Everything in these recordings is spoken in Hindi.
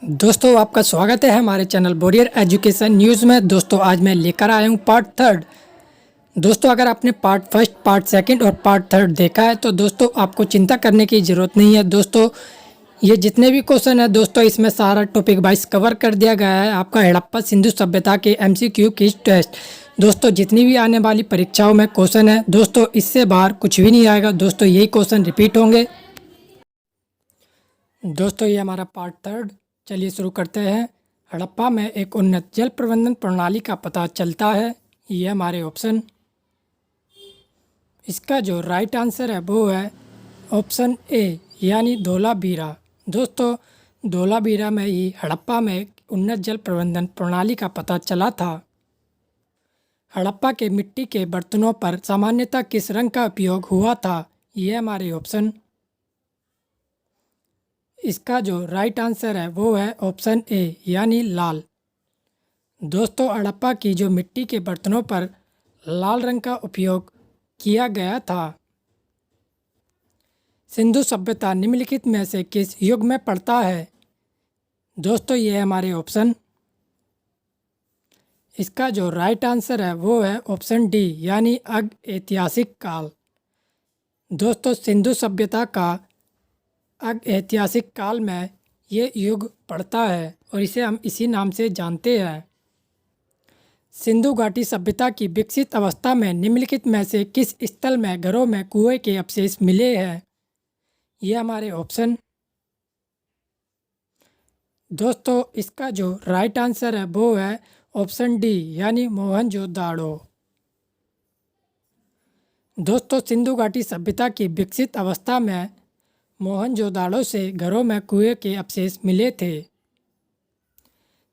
दोस्तों आपका स्वागत है हमारे चैनल बोरियर एजुकेशन न्यूज़ में। दोस्तों आज मैं लेकर आया हूँ पार्ट थर्ड। दोस्तों अगर आपने पार्ट फर्स्ट, पार्ट सेकंड और पार्ट थर्ड देखा है तो दोस्तों आपको चिंता करने की ज़रूरत नहीं है। दोस्तों ये जितने भी क्वेश्चन है दोस्तों इसमें सारा टॉपिक वाइज कवर कर दिया गया है। आपका हड़प्पा सिंधु सभ्यता के MCQ क्विज टेस्ट दोस्तों जितनी भी आने वाली परीक्षाओं में क्वेश्चन है दोस्तों इससे बाहर कुछ भी नहीं आएगा। दोस्तों यही क्वेश्चन रिपीट होंगे। दोस्तों ये हमारा पार्ट थर्ड, चलिए शुरू करते हैं। हड़प्पा में एक उन्नत जल प्रबंधन प्रणाली का पता चलता है। ये हमारे ऑप्शन, इसका जो राइट आंसर है वो है ऑप्शन ए यानी धोलावीरा। दोस्तों धोलावीरा में ही हड़प्पा में एक उन्नत जल प्रबंधन प्रणाली का पता चला था। हड़प्पा के मिट्टी के बर्तनों पर सामान्यतः किस रंग का उपयोग हुआ था? ये हमारे ऑप्शन, इसका जो राइट आंसर है वो है ऑप्शन ए यानी लाल। दोस्तों हड़प्पा की जो मिट्टी के बर्तनों पर लाल रंग का उपयोग किया गया था। सिंधु सभ्यता निम्नलिखित में से किस युग में पड़ता है? दोस्तों ये है हमारे ऑप्शन, इसका जो राइट आंसर है वो है ऑप्शन डी यानी अग ऐतिहासिक काल। दोस्तों सिंधु सभ्यता का अग ऐतिहासिक काल में ये युग पड़ता है और इसे हम इसी नाम से जानते हैं। सिंधु घाटी सभ्यता की विकसित अवस्था में निम्नलिखित में से किस स्थल में घरों में कुएं के अवशेष मिले हैं? ये हमारे ऑप्शन, दोस्तों इसका जो राइट आंसर है वो है ऑप्शन डी यानी मोहनजोदाड़ो। दोस्तों सिंधु घाटी सभ्यता की विकसित अवस्था में मोहनजोदाड़ो से घरों में कुएं के अवशेष मिले थे।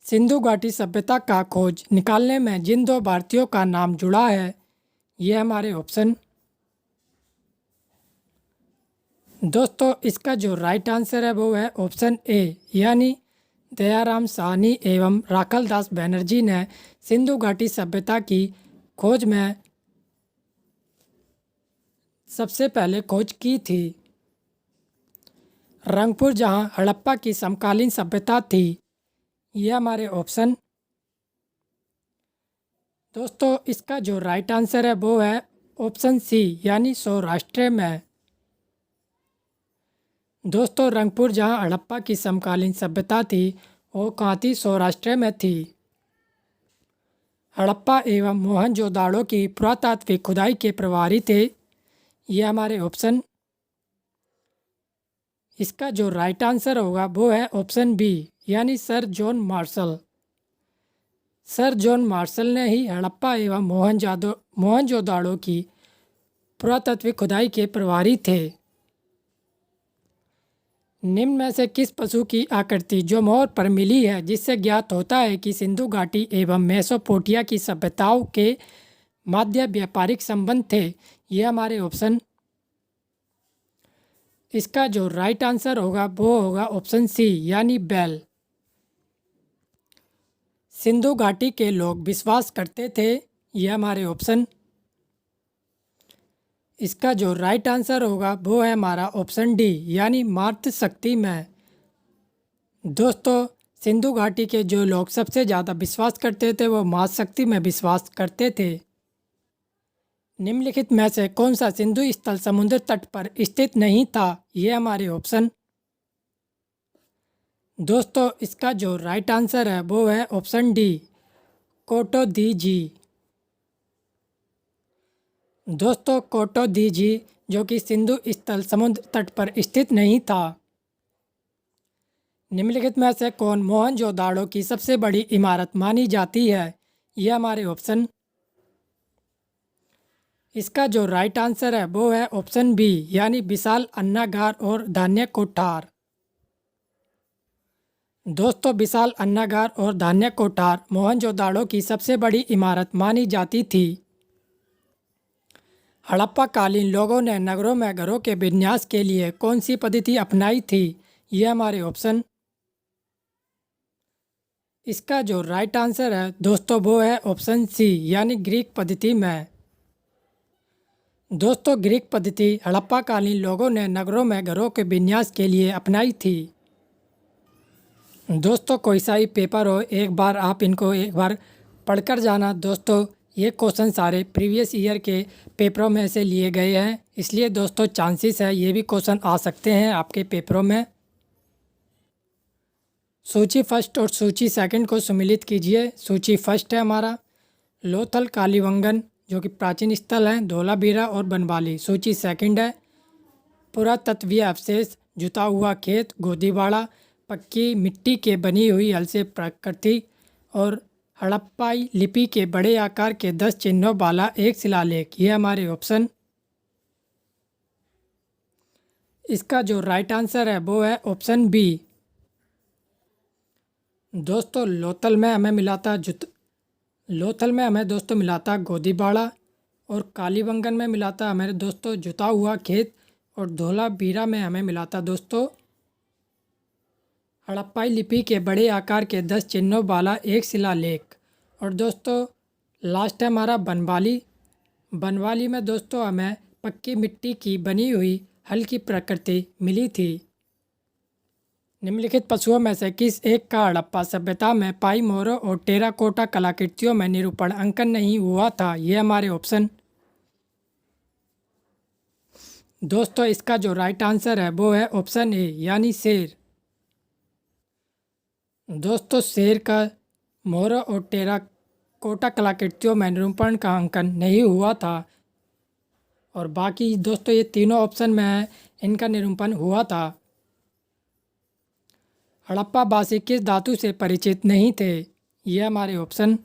सिंधु घाटी सभ्यता का खोज निकालने में जिन दो भारतीयों का नाम जुड़ा है? ये हमारे ऑप्शन, दोस्तों इसका जो राइट आंसर है वो है ऑप्शन ए यानी दयाराम साहनी एवं राखल दास बनर्जी ने सिंधु घाटी सभ्यता की खोज में सबसे पहले खोज की थी। रंगपुर जहां हड़प्पा की समकालीन सभ्यता थी। ये हमारे ऑप्शन, दोस्तों इसका जो राइट आंसर है वो है ऑप्शन सी यानी सौराष्ट्र में। दोस्तों रंगपुर जहां हड़प्पा की समकालीन सभ्यता थी वो कहाँ थी? सौराष्ट्र में थी। हड़प्पा एवं मोहनजोदाड़ो की पुरातात्विक खुदाई के प्रभारी थे। ये हमारे ऑप्शन, इसका जो राइट आंसर होगा वो है ऑप्शन बी यानी sir John Marshall. Sir John Marshall ने ही हड़प्पा एवं मोहनजोदाड़ो की पुरातात्विक खुदाई के प्रभारी थे। निम्न में से किस पशु की आकृति जो मोहर पर मिली है जिससे ज्ञात होता है कि सिंधु घाटी एवं मेसोपोटामिया की सभ्यताओं के मध्य व्यापारिक संबंध थे? ये हमारे ऑप्शन, इसका जो राइट आंसर होगा वो होगा ऑप्शन सी यानी बैल। सिंधु घाटी के लोग विश्वास करते थे। ये हमारे ऑप्शन, इसका जो राइट आंसर होगा वो है हमारा ऑप्शन डी यानी मातृ शक्ति में। दोस्तों सिंधु घाटी के जो लोग सबसे ज़्यादा विश्वास करते थे वो मातृ शक्ति में विश्वास करते थे। निम्नलिखित में से कौन सा सिंधु स्थल समुद्र तट पर स्थित नहीं था? ये हमारे ऑप्शन, दोस्तों इसका जो राइट आंसर है वो है ऑप्शन डी कोटो दी जी। दोस्तों कोटो दी जी जो कि सिंधु स्थल समुद्र तट पर स्थित नहीं था। निम्नलिखित में से कौन मोहनजोदाड़ो की सबसे बड़ी इमारत मानी जाती है? ये हमारे ऑप्शन, इसका जो राइट आंसर है वो है ऑप्शन बी यानी विशाल अन्नागार और धान्य कोठार। दोस्तों विशाल अन्नागार और धान्य कोठार मोहनजोदाड़ो की सबसे बड़ी इमारत मानी जाती थी। हड़प्पा कालीन लोगों ने नगरों में घरों के विन्यास के लिए कौन सी पद्धति अपनाई थी? ये हमारे ऑप्शन, इसका जो राइट आंसर है दोस्तों वो है ऑप्शन सी यानी ग्रीक पद्धति में। दोस्तों ग्रीक पद्धति हड़प्पा कालीन लोगों ने नगरों में घरों के विन्यास के लिए अपनाई थी। दोस्तों कोई सा ही पेपर हो, एक बार आप इनको एक बार पढ़कर जाना। दोस्तों ये क्वेश्चन सारे प्रीवियस ईयर के पेपरों में से लिए गए हैं, इसलिए दोस्तों चांसेस है ये भी क्वेश्चन आ सकते हैं आपके पेपरों में। सूची फर्स्ट और सूची सेकंड को सम्मिलित कीजिए। सूची फर्स्ट है हमारा लोथल कालीबंगन जो कि प्राचीन स्थल है, धोलावीरा और बनवाली। सूची सेकंड है पुरातत्वीय अवशेष, जुता हुआ खेत, गोदीबाड़ा, पक्की मिट्टी के बनी हुई हल से प्रकृति और हड़प्पाई लिपि के बड़े आकार के 10 चिन्हों वाला एक शिलालेख। ये हमारे ऑप्शन। इसका जो राइट आंसर है वो है ऑप्शन बी। दोस्तों लोथल में हमें मिला था लोथल में हमें दोस्तों मिला था गोदीबाड़ा और कालीबंगन में मिला था हमारे दोस्तों जुता हुआ खेत और धोलावीरा में हमें मिला था दोस्तों हड़प्पाई लिपि के बड़े आकार के 10 चिन्हों वाला एक शिलालेख। और दोस्तों लास्ट है हमारा बनवाली। बनवाली में दोस्तों हमें पक्की मिट्टी की बनी हुई हल की प्रकृति मिली थी। निम्नलिखित पशुओं में से किस एक का हड़प्पा सभ्यता में पाई मोहरों और टेराकोटा कलाकृतियों में निरूपण अंकन नहीं हुआ था? ये हमारे ऑप्शन। दोस्तों इसका जो राइट आंसर है वो है ऑप्शन ए यानी शेर। दोस्तों शेर का मोहरों और टेराकोटा कलाकृतियों में निरूपण का अंकन नहीं हुआ था और बाकी दोस्तों ये तीनों ऑप्शन में इनका निरूपण हुआ था। हड़प्पावासी किस धातु से परिचित नहीं थे? ये हमारे ऑप्शन।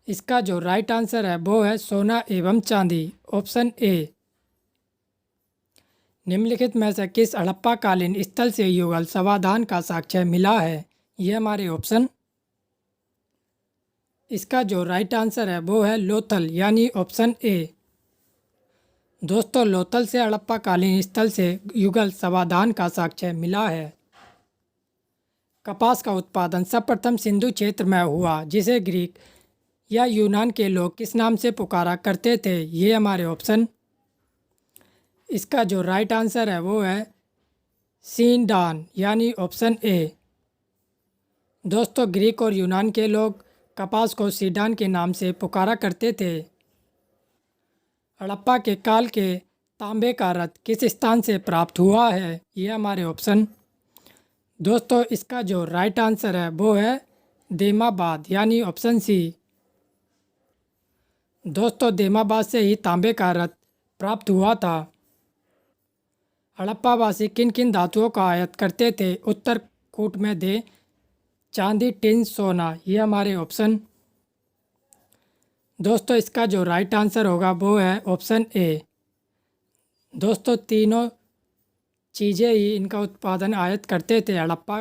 इसका जो राइट आंसर है वो है सोना एवं चांदी, ऑप्शन ए। निम्नलिखित में से किस हड़प्पाकालीन स्थल से युगल समाधान का साक्ष्य मिला है? ये हमारे ऑप्शन। इसका जो राइट आंसर है वो है लोथल यानी ऑप्शन ए। दोस्तों लोथल से हड़प्पाकालीन स्थल से युगल समाधान का साक्ष्य मिला है। कपास का उत्पादन सर्वप्रथम सिंधु क्षेत्र में हुआ, जिसे ग्रीक या यूनान के लोग किस नाम से पुकारा करते थे? ये हमारे ऑप्शन। इसका जो राइट आंसर है वो है सीडान यानी ऑप्शन ए। दोस्तों ग्रीक और यूनान के लोग कपास को सीडान के नाम से पुकारा करते थे। हड़प्पा के काल के तांबे का रथ किस स्थान से प्राप्त हुआ है? ये हमारे ऑप्शन। दोस्तों इसका जो राइट आंसर है वो है देमाबाद यानी ऑप्शन सी। दोस्तों देमाबाद से ही तांबे का रथ प्राप्त हुआ था। हड़प्पावासी किन किन धातुओं का आयात करते थे? उत्तर कूट में दे चांदी, टिन, सोना। ये हमारे ऑप्शन। दोस्तों इसका जो राइट आंसर होगा वो है ऑप्शन ए। दोस्तों तीनों चीज़ें ही इनका उत्पादन आयात करते थे हड़प्पा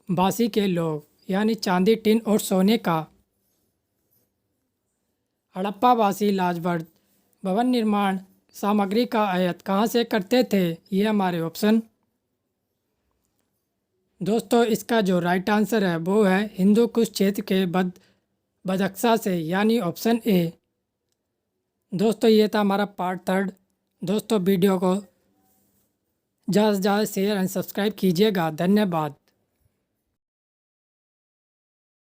वासी के लोग, यानी चांदी, टिन और सोने का। हड़प्पा वासी लाजवर्द भवन निर्माण सामग्री का आयात कहाँ से करते थे? ये हमारे ऑप्शन। दोस्तों इसका जो राइट आंसर है वो है हिंदू कुश क्षेत्र के बदख्शा से, यानी ऑप्शन ए। दोस्तों ये था हमारा पार्ट थर्ड। दोस्तों वीडियो को ज़्यादा से ज़्यादा शेयर एंड सब्सक्राइब कीजिएगा। धन्यवाद।